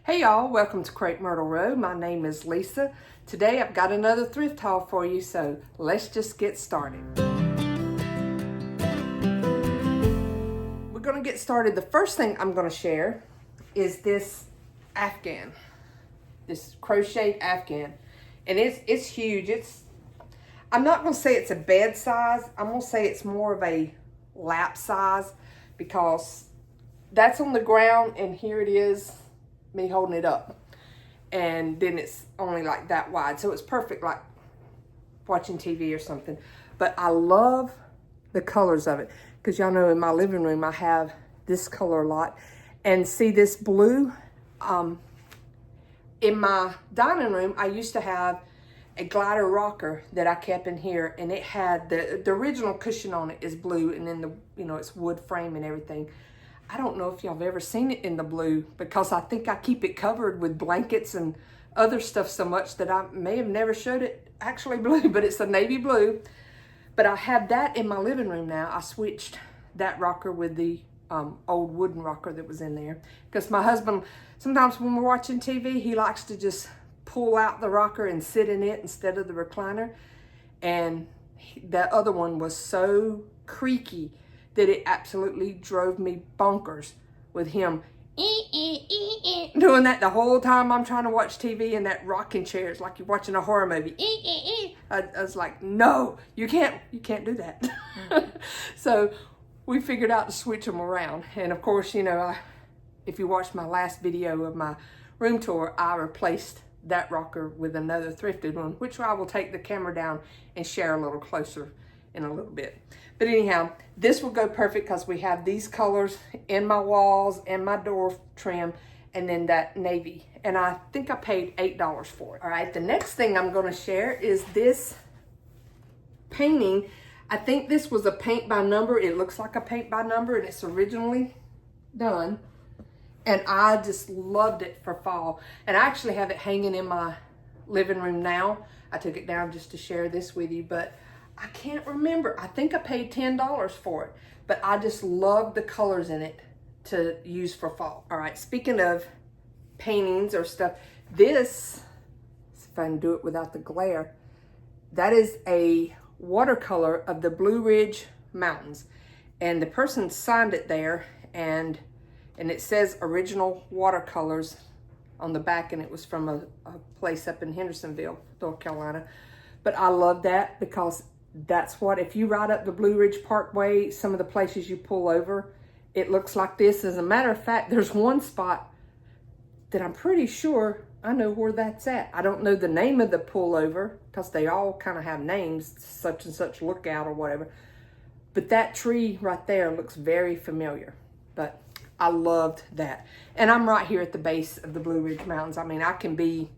Hey y'all, welcome to Crepe Myrtle Row. My name is Lisa. Today I've got another thrift haul for you, so let's just get started. We're gonna get started. The first thing I'm gonna share is this afghan, this crocheted afghan. And it's huge. I'm not gonna say it's a bed size. I'm gonna say it's more of a lap size because that's on the ground and here it is, me holding it up, and then it's only like that wide, so it's perfect like watching TV or something. But I love the colors of it because y'all know in my living room I have this color a lot, and see this blue. In my dining room I used to have a glider rocker that I kept in here, and it had the original cushion on it is blue, and then it's wood frame and everything. I don't know if y'all have ever seen it in the blue because I think I keep it covered with blankets and other stuff so much that I may have never showed it actually blue, but it's a navy blue. But I have that in my living room now. I switched that rocker with the old wooden rocker that was in there because my husband, sometimes when we're watching TV, he likes to just pull out the rocker and sit in it instead of the recliner. And that other one was so creaky that it absolutely drove me bonkers with him doing that the whole time I'm trying to watch TV in that rocking chair. It's like you're watching a horror movie. I was like, no, you can't do that. So we figured out to switch them around. And of course, if you watched my last video of my room tour, I replaced that rocker with another thrifted one, which I will take the camera down and share a little closer in a little bit. But anyhow, this will go perfect because we have these colors in my walls and my door trim, and then that navy. And I think I paid $8 for it. All right, the next thing I'm going to share is this painting. I think this was a paint by number. It looks like a paint by number, and it's originally done. And I just loved it for fall. And I actually have it hanging in my living room now. I took it down just to share this with you, but I can't remember. I think I paid $10 for it, but I just love the colors in it to use for fall. All right, speaking of paintings or stuff, this, if I can do it without the glare, that is a watercolor of the Blue Ridge Mountains. And the person signed it there, and it says original watercolors on the back, and it was from a place up in Hendersonville, North Carolina. But I love that because that's what, if you ride up the Blue Ridge Parkway, some of the places you pull over, it looks like this. As a matter of fact, there's one spot that I'm pretty sure I know where that's at. I don't know the name of the pullover because they all kind of have names, such and such lookout or whatever. But that tree right there looks very familiar. But I loved that. And I'm right here at the base of the Blue Ridge Mountains. I mean, I can be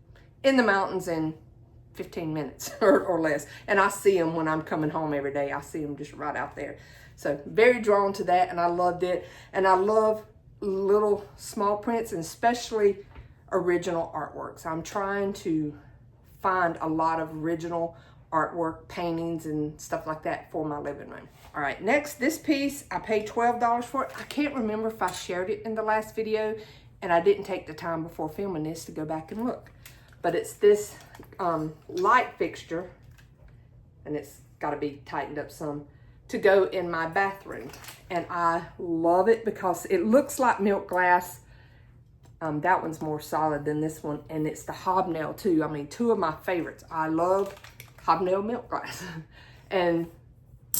in the mountains in 15 minutes or less. And I see them when I'm coming home every day. I see them just right out there. So very drawn to that, and I loved it. And I love little small prints, and especially original artworks. I'm trying to find a lot of original artwork, paintings, and stuff like that for my living room. All right, next, this piece, I paid $12 for it. I can't remember if I shared it in the last video, and I didn't take the time before filming this to go back and look. But it's this light fixture, and it's got to be tightened up some, to go in my bathroom. And I love it because it looks like milk glass. That one's more solid than this one, and it's the hobnail too. I mean, two of my favorites. I love hobnail milk glass. And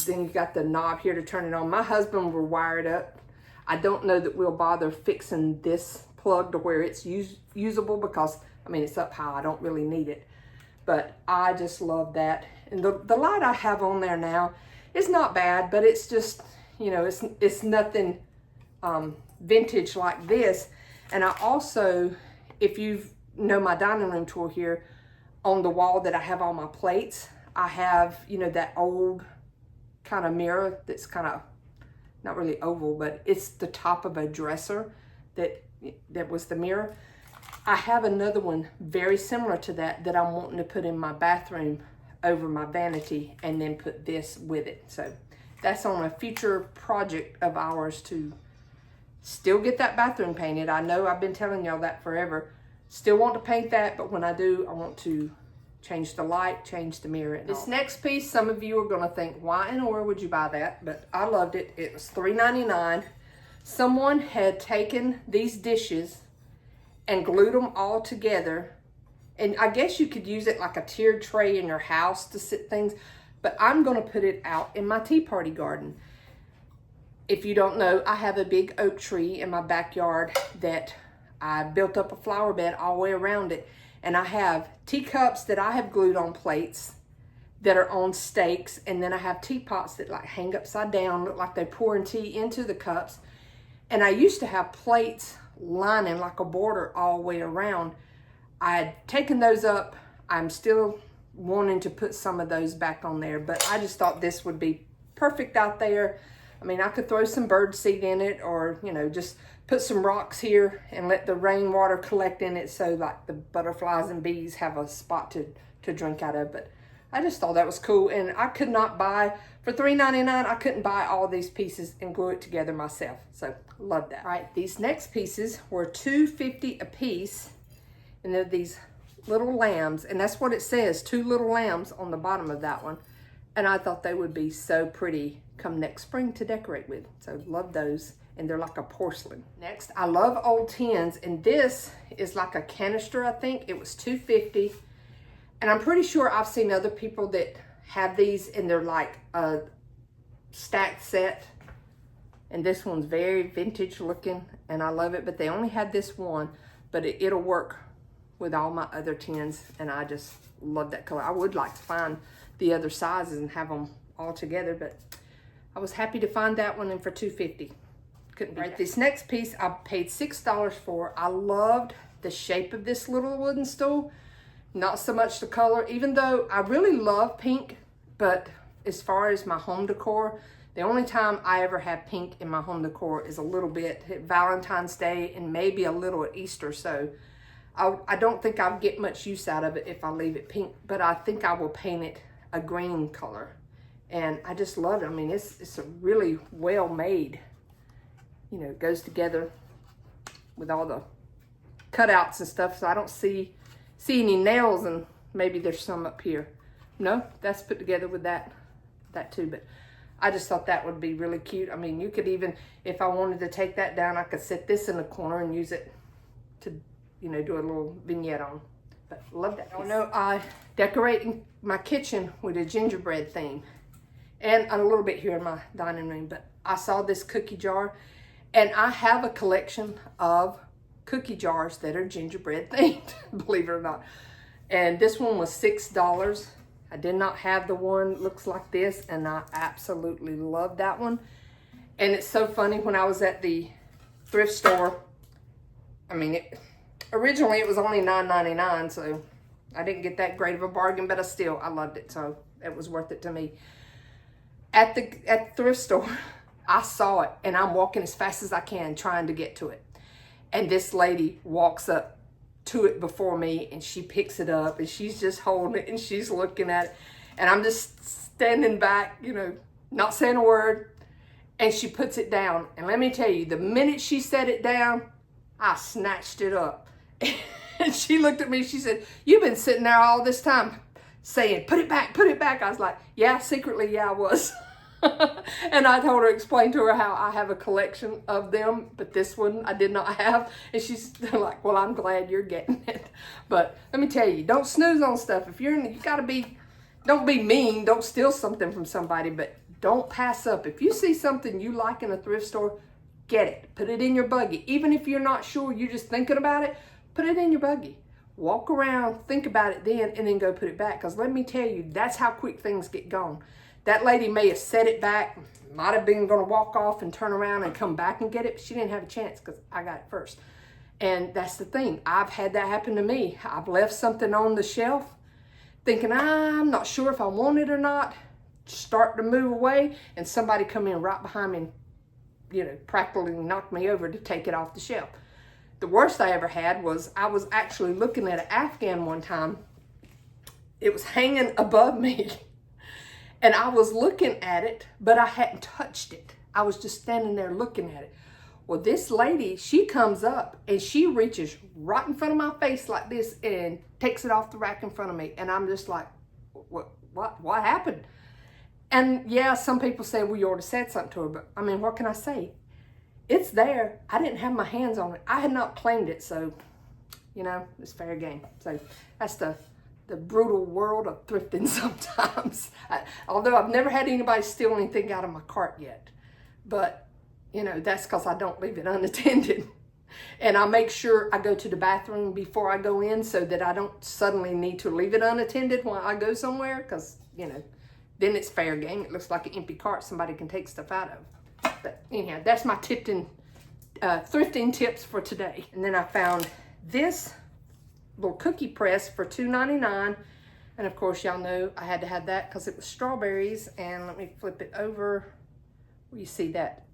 then you got the knob here to turn it on. My husband will wire it up. I don't know that we'll bother fixing this plug to where it's usable because, I mean, it's up high. I don't really need it. But I just love that. And the light I have on there now is not bad, but it's just, it's nothing vintage like this. And I also, if you know my dining room tour here, on the wall that I have all my plates, I have, that old kind of mirror that's kind of, not really oval, but it's the top of a dresser that was the mirror. I have another one very similar to that I'm wanting to put in my bathroom over my vanity, and then put this with it. So that's on a future project of ours to still get that bathroom painted. I know I've been telling y'all that forever, Still want to paint that, but when I do, I want to change the light, change the mirror. And this next piece, some of you are gonna think, why in the world would you buy that? But I loved it. It was $3.99. Someone had taken these dishes and glued them all together. And I guess you could use it like a tiered tray in your house to sit things, but I'm gonna put it out in my tea party garden. If you don't know, I have a big oak tree in my backyard that I built up a flower bed all the way around it. And I have teacups that I have glued on plates that are on stakes. And then I have teapots that like hang upside down, look like they're pouring tea into the cups. And I used to have plates lining like a border all the way around. I had taken those up. I'm still wanting to put some of those back on there, but I just thought this would be perfect out there. I mean, I could throw some bird seed in it, or, you know, just put some rocks here and let the rainwater collect in it so like the butterflies and bees have a spot to drink out of. But I just thought that was cool. And I could not buy, for $3.99, I couldn't buy all these pieces and glue it together myself. So love that. All right, these next pieces were $2.50 a piece. And they're these little lambs. And that's what it says, 2 little lambs on the bottom of that one. And I thought they would be so pretty come next spring to decorate with. So love those. And they're like a porcelain. Next, I love old tins. And this is like a canister, I think. It was $2.50. And I'm pretty sure I've seen other people that have these and they're like a stacked set. And this one's very vintage looking and I love it. But they only had this one, but it'll work with all my other tins. And I just love that color. I would like to find the other sizes and have them all together, but I was happy to find that one, and for $2.50. Couldn't beat that. This next piece I paid $6 for. I loved the shape of this little wooden stool. Not so much the color, even though I really love pink, but as far as my home decor, the only time I ever have pink in my home decor is a little bit at Valentine's Day and maybe a little at Easter. So I don't think I'll get much use out of it if I leave it pink, but I think I will paint it a green color. And I just love it. I mean, it's a really well made, you know, it goes together with all the cutouts and stuff. So I don't see any nails, and maybe there's some up here. No, that's put together with that too. But I just thought that would be really cute. I mean, you could even, if I wanted to take that down, I could set this in the corner and use it to, you know, do a little vignette on. But love that. I know I decorating my kitchen with a gingerbread theme, and a little bit here in my dining room. But I saw this cookie jar, and I have a collection of cookie jars that are gingerbread themed, believe it or not. And this one was $6. I did not have the one that looks like this, and I absolutely love that one. And it's so funny, when I was at the thrift store, I mean, originally it was only $9.99, so I didn't get that great of a bargain, but I loved it, so it was worth it to me. At the thrift store, I saw it, and I'm walking as fast as I can trying to get to it. And this lady walks up to it before me, and she picks it up, and she's just holding it, and she's looking at it. And I'm just standing back, you know, not saying a word. And she puts it down. And let me tell you, the minute she set it down, I snatched it up. And she looked at me, she said, "You've been sitting there all this time saying, put it back, put it back." I was like, yeah, secretly, yeah, I was. And I told her, explained to her how I have a collection of them, but this one I did not have. And she's like, well, I'm glad you're getting it. But let me tell you, don't snooze on stuff. If you're in, you gotta be, don't be mean, don't steal something from somebody, but don't pass up. If you see something you like in a thrift store, get it, put it in your buggy. Even if you're not sure, you're just thinking about it, put it in your buggy. Walk around, think about it then, and then go put it back. Because let me tell you, that's how quick things get gone. That lady may have set it back, might have been going to walk off and turn around and come back and get it, but she didn't have a chance because I got it first. And that's the thing. I've had that happen to me. I've left something on the shelf thinking, I'm not sure if I want it or not, start to move away, and somebody come in right behind me and, you know, practically knocked me over to take it off the shelf. The worst I ever had was I was actually looking at an Afghan one time. It was hanging above me. And I was looking at it, but I hadn't touched it. I was just standing there looking at it. Well, this lady, she comes up and she reaches right in front of my face like this and takes it off the rack in front of me. And I'm just like, what happened? And yeah, some people say, well, you already said something to her, but I mean, what can I say? It's there. I didn't have my hands on it. I had not claimed it, so, you know, it's fair game. So that's the brutal world of thrifting sometimes. Although I've never had anybody steal anything out of my cart yet. But, you know, that's because I don't leave it unattended. And I make sure I go to the bathroom before I go in so that I don't suddenly need to leave it unattended while I go somewhere, because, you know, then it's fair game. It looks like an empty cart somebody can take stuff out of. But anyhow, that's my thrifting tips for today. And then I found this little cookie press for $2.99. And of course, y'all know I had to have that because it was strawberries. And let me flip it over where you see that.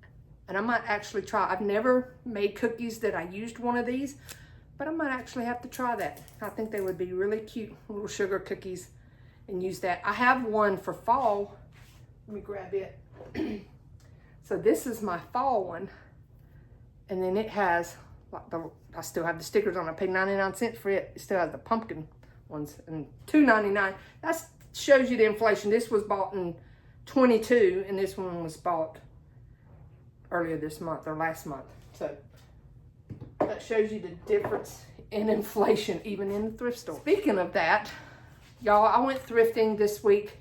And I might actually try. I've never made cookies that I used one of these, but I might actually have to try that. I think they would be really cute little sugar cookies and use that. I have one for fall. Let me grab it. So this is my fall one. And then it has, like I still have the stickers on. I paid 99 cents for it. It still has the pumpkin ones, and $2.99. That shows you the inflation. This was bought in 22, and this one was bought earlier this month or last month. So that shows you the difference in inflation even in the thrift store. Speaking of that, y'all, I went thrifting this week.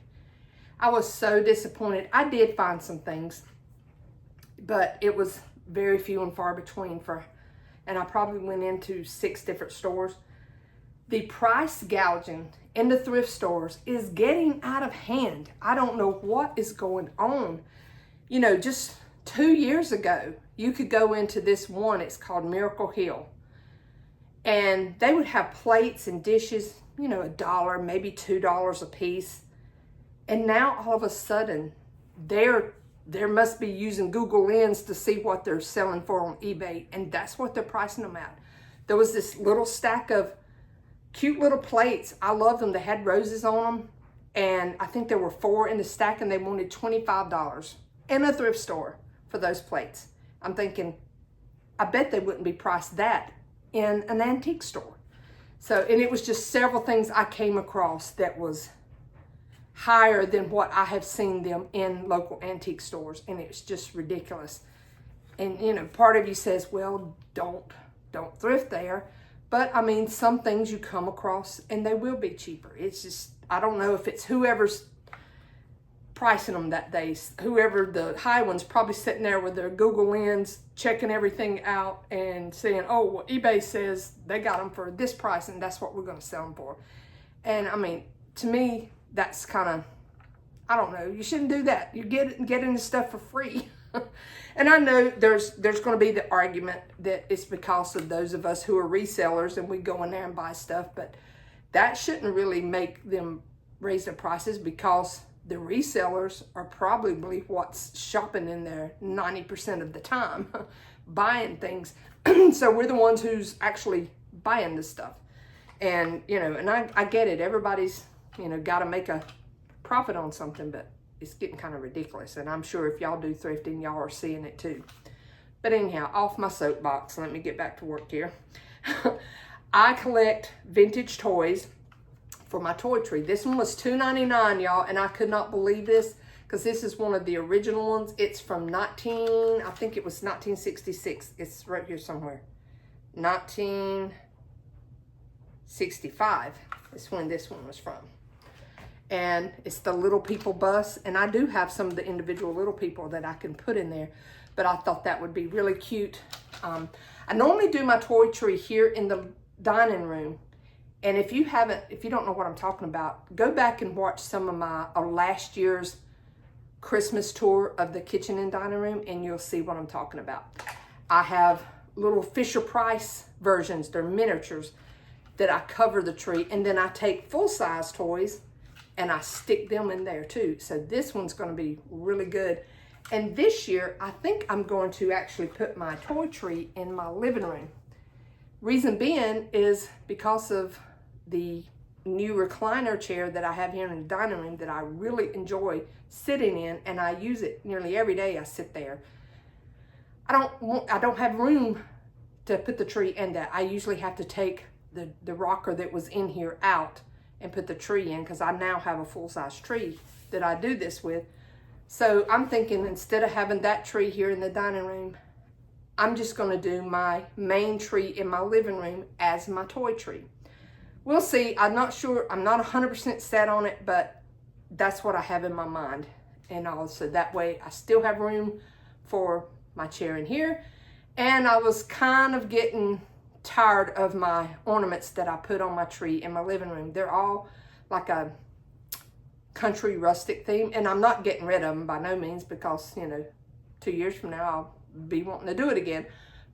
I was so disappointed. I did find some things, but it was very few and far between and I probably went into 6 different stores. The price gouging in the thrift stores is getting out of hand. I don't know what is going on. You know, just 2 years ago, you could go into this one, it's called Miracle Hill, and they would have plates and dishes, you know, $1, maybe $2 a piece. And now all of a sudden, there must be using Google Lens to see what they're selling for on eBay, and that's what they're pricing them at. There was this little stack of cute little plates. I love them. They had roses on them, and I think there were 4 in the stack, and they wanted $25 in a thrift store for those plates. I'm thinking, I bet they wouldn't be priced that in an antique store. So, and it was just several things I came across that was higher than what I have seen them in local antique stores, and it's just ridiculous. And you know, part of you says, well, don't thrift there, but I mean, some things you come across and they will be cheaper. It's just, I don't know if it's whoever's pricing them that day. Whoever, the high one's probably sitting there with their Google Lens checking everything out and saying, oh, well, eBay says they got them for this price and that's what we're going to sell them for. And I mean, to me, that's kind of, I don't know, you shouldn't do that. You getting the stuff for free. And I know there's going to be the argument that it's because of those of us who are resellers and we go in there and buy stuff, but that shouldn't really make them raise their prices, because the resellers are probably what's shopping in there 90% of the time, buying things. So we're the ones who's actually buying this stuff. And, you know, and I get it. Everybody's, you know, got to make a profit on something, but it's getting kind of ridiculous. And I'm sure if y'all do thrifting, y'all are seeing it too. But anyhow, off my soapbox, let me get back to work here. I collect vintage toys for my toy tree. This one was $2.99, y'all, and I could not believe this because this is one of the original ones. It's from I think it was 1966. It's right here somewhere. 1965 is when this one was from. And it's the Little People bus, and I do have some of the individual Little People that I can put in there, but I thought that would be really cute. I normally do my toy tree here in the dining room, and if you don't know what I'm talking about, go back and watch some of my last year's Christmas tour of the kitchen and dining room, and you'll see what I'm talking about. I have little Fisher-Price versions, they're miniatures, that I cover the tree, and then I take full-size toys and I stick them in there too. So this one's going to be really good. And this year, I think I'm going to actually put my toy tree in my living room. Reason being is because of the new recliner chair that I have here in the dining room that I really enjoy sitting in, and I use it nearly every day. I sit there. I don't have room to put the tree in that. I usually have to take the rocker that was in here out and put the tree in, because I now have a full-size tree that I do this with. So I'm thinking, instead of having that tree here in the dining room, I'm just going to do my main tree in my living room as my toy tree. We'll see. I'm not sure. I'm not 100% set on it, but that's what I have in my mind. And also that way I still have room for my chair in here. And I was kind of getting tired of my ornaments that I put on my tree in my living room. They're all like a country rustic theme, and I'm not getting rid of them by no means, because, you know, 2 years from now I'll be wanting to do it again.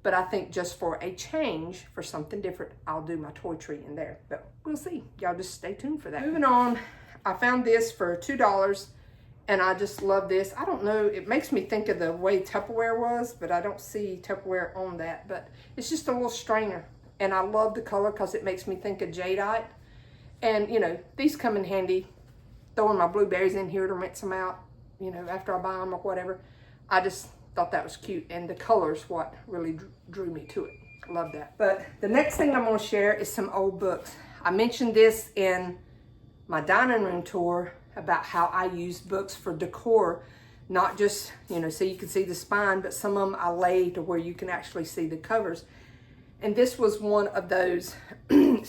But I think just for a change, for something different, I'll do my toy tree in there. But we'll see. Y'all just stay tuned for that. Moving on, I found this for $2, and I just love this. I don't know, it makes me think of the way Tupperware was, but I don't see Tupperware on that. But it's just a little strainer, and I love the color because it makes me think of jadeite. And, you know, these come in handy, throwing my blueberries in here to rinse them out, you know, after I buy them or whatever. I just thought that was cute, and the color's what really drew me to it. Love that. But the next thing I'm going to share is some old books. I mentioned this in my dining room tour about how I use books for decor, not just, you know, so you can see the spine, but some of them I lay to where you can actually see the covers. And this was one of those.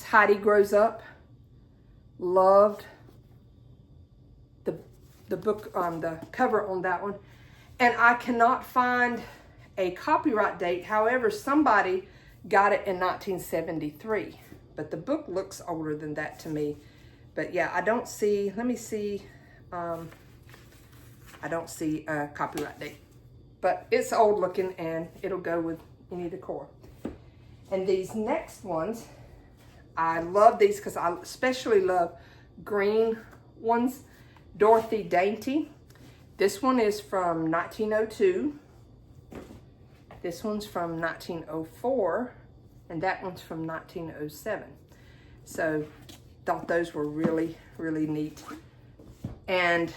Heidi Grows Up. Loved the book, the cover on that one. And I cannot find a copyright date. However, somebody got it in 1973. But the book looks older than that to me. But yeah, I don't see, let me see, I don't see a copyright date. But it's old looking, and it'll go with any decor. And these next ones, I love these because I especially love green ones. Dorothy Dainty. This one is from 1902. This one's from 1904. And that one's from 1907. So thought those were really, really neat. And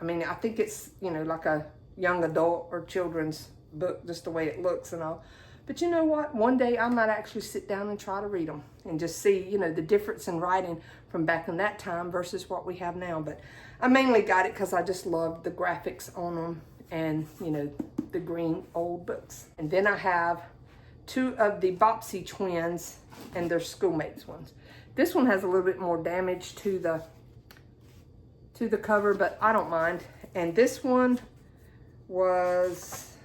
I mean, I think it's, you know, like a young adult or children's book, just the way it looks and all. But you know what? One day I might actually sit down and try to read them and just see, you know, the difference in writing from back in that time versus what we have now. But I mainly got it because I just loved the graphics on them and, you know, the green old books. And then I have two of the Bobbsey twins and their schoolmates ones. This one has a little bit more damage to the cover, but I don't mind. And this one was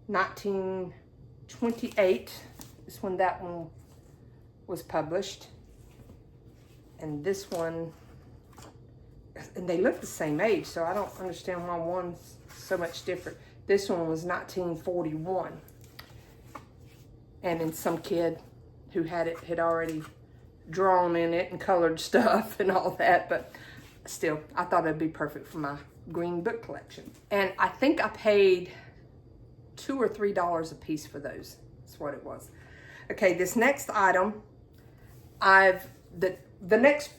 1928 is when that one was published. And this one, and they look the same age, so I don't understand why one's so much different. This one was 1941. And then some kid who had it had already drawn in it and colored stuff and all that, but still, I thought it'd be perfect for my green book collection. And I think I paid $2 or $3 a piece for those. That's what it was. Okay, this next item, the next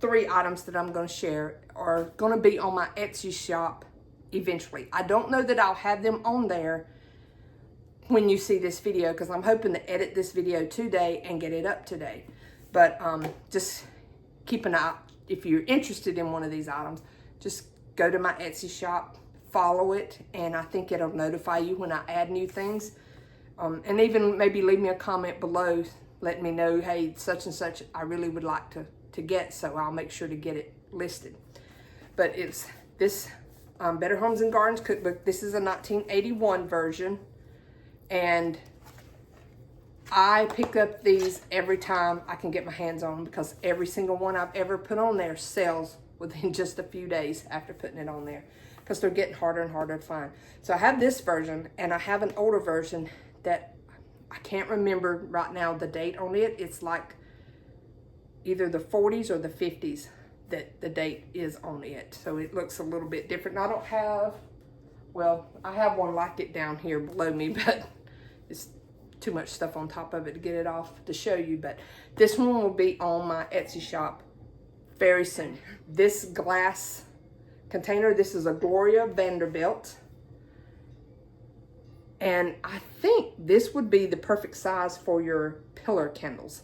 3 items that I'm going to share are going to be on my Etsy shop eventually. I don't know that I'll have them on there when you see this video, because I'm hoping to edit this video today and get it up today. But just keep an eye. If you're interested in one of these items, just go to my Etsy shop, follow it, and I think it'll notify you when I add new things. And even maybe leave me a comment below, letting me know, hey, such and such, I really would like to get, so I'll make sure to get it listed. But it's this Better Homes and Gardens cookbook. This is a 1981 version. And I pick up these every time I can get my hands on them, because every single one I've ever put on there sells within just a few days after putting it on there, because they're getting harder and harder to find. So I have this version, and I have an older version that I can't remember right now the date on it. It's like either the 40s or the 50s that the date is on it. So it looks a little bit different. I don't have, well, I have one like it down here below me, but it's too much stuff on top of it to get it off to show you. But this one will be on my Etsy shop very soon. This glass container, this is a Gloria Vanderbilt. And I think this would be the perfect size for your pillar candles.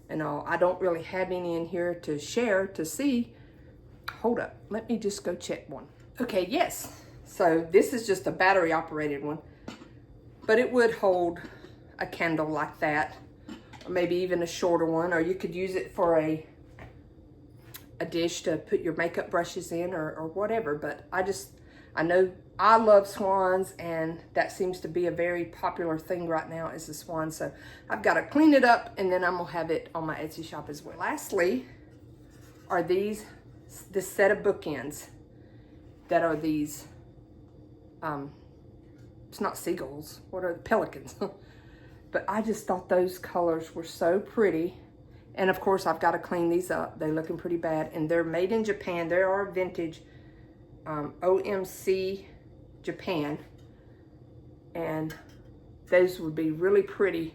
And I don't really have any in here to share to see. Hold up, let me just go check one. Okay, yes. So this is just a battery operated one, but it would hold a candle like that, or maybe even a shorter one, or you could use it for a dish to put your makeup brushes in or whatever. But I know I love swans, and that seems to be a very popular thing right now is the swan. So I've got to clean it up, and then I'm gonna have it on my Etsy shop as well. Lastly are this set of bookends that are these, it's not seagulls, what are the pelicans? But I just thought those colors were so pretty. And of course, I've got to clean these up. They're looking pretty bad. And they're made in Japan. They are vintage OMC Japan. And those would be really pretty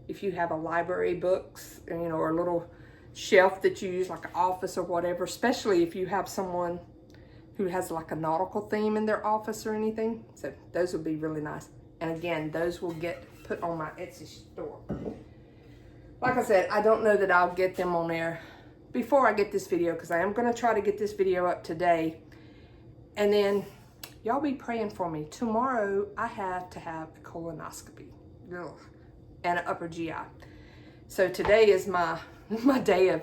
if you have a library books, you know, or a little shelf that you use like an office or whatever, especially if you have someone who has like a nautical theme in their office or anything. So those would be really nice. And again, those will get put on my Etsy store. Like I said, I don't know that I'll get them on there before I get this video, because I am going to try to get this video up today. And then y'all be praying for me. Tomorrow I have to have a colonoscopy. Ugh. And an upper GI. So today is my day of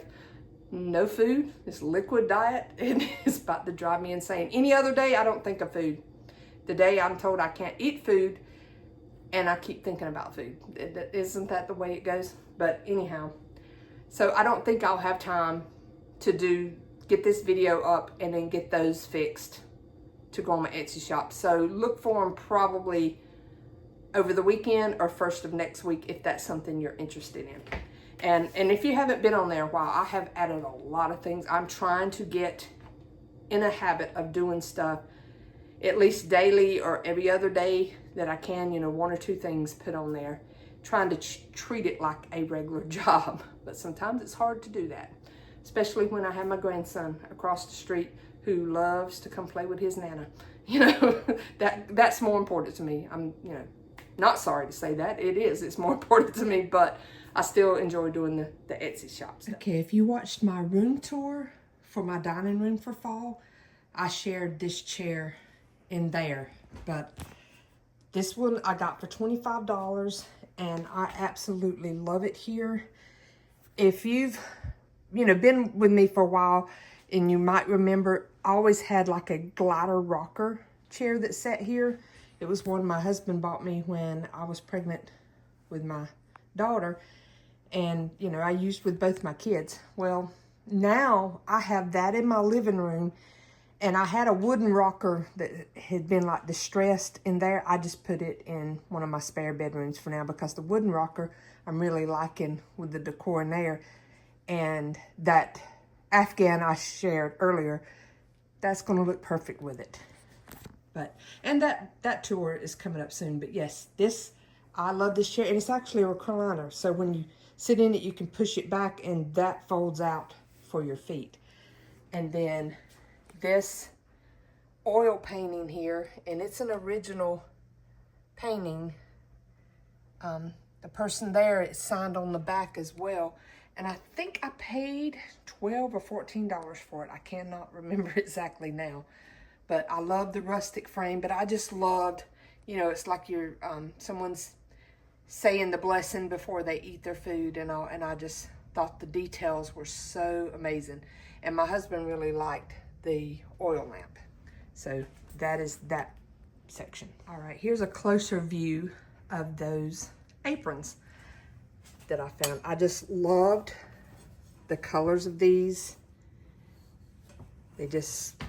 no food. This liquid diet, and it's about to drive me insane. Any other day I don't think of food. The day I'm told I can't eat food, and I keep thinking about food. Isn't that the way it goes? But anyhow, so I don't think I'll have time to get this video up and then get those fixed to go on my Etsy shop. So look for them probably over the weekend or first of next week if that's something you're interested in. And if you haven't been on there a while, I have added a lot of things. I'm trying to get in a habit of doing stuff at least daily or every other day that I can, you know, 1 or 2 things put on there, trying to treat it like a regular job. But sometimes it's hard to do that, especially when I have my grandson across the street who loves to come play with his Nana. You know, that's more important to me. I'm, you know, not sorry to say that. It's more important to me, but I still enjoy doing the Etsy shop stuff. Okay, if you watched my room tour for my dining room for fall, I shared this chair in there. But this one I got for $25, and I absolutely love it here. If you've, you know, been with me for a while, and you might remember, I always had like a glider rocker chair that sat here. It was one my husband bought me when I was pregnant with my daughter. And, you know, I used with both my kids. Well, now I have that in my living room. And I had a wooden rocker that had been like distressed in there. I just put it in one of my spare bedrooms for now, because the wooden rocker I'm really liking with the decor in there. And that Afghan I shared earlier, that's going to look perfect with it. And that tour is coming up soon. But yes, I love this chair, and it's actually a recliner. So when you sit in it, you can push it back, and that folds out for your feet. And then this oil painting here, and it's an original painting. The person there, it's signed on the back as well. And I think I paid $12 or $14 for it. I cannot remember exactly now. But I love the rustic frame. But I just loved, you know, it's like you're someone's saying the blessing before they eat their food and all. And I just thought the details were so amazing. And my husband really liked the oil lamp. So that is that section. All right, here's a closer view of those aprons that I found. I just loved the colors of these. They just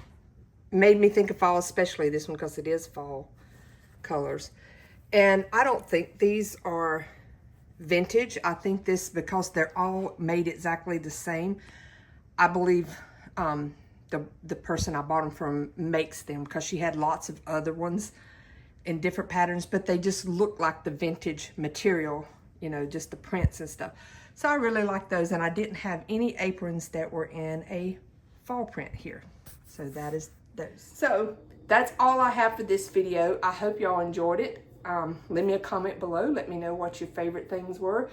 made me think of fall, especially this one, because it is fall colors. And I don't think these are vintage. I think this, because they're all made exactly the same, I believe the person I bought them from makes them, because she had lots of other ones in different patterns, but they just look like the vintage material, you know, just the prints and stuff. So I really like those, and I didn't have any aprons that were in a fall print here. So that is those. So that's all I have for this video. I hope y'all enjoyed it. Leave me a comment below. Let me know what your favorite things were.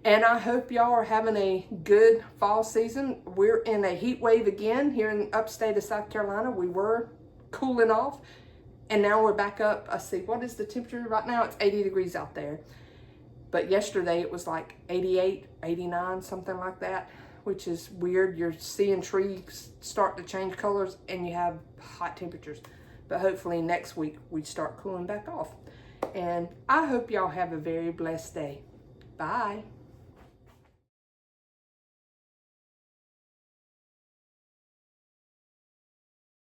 And I hope y'all are having a good fall season. We're in a heat wave again here in upstate of South Carolina. We were cooling off, and now we're back up. I see, what is the temperature right now? It's 80 degrees out there. But yesterday it was like 88, 89, something like that, which is weird. You're seeing trees start to change colors and you have hot temperatures. But hopefully next week we start cooling back off. And I hope y'all have a very blessed day. Bye.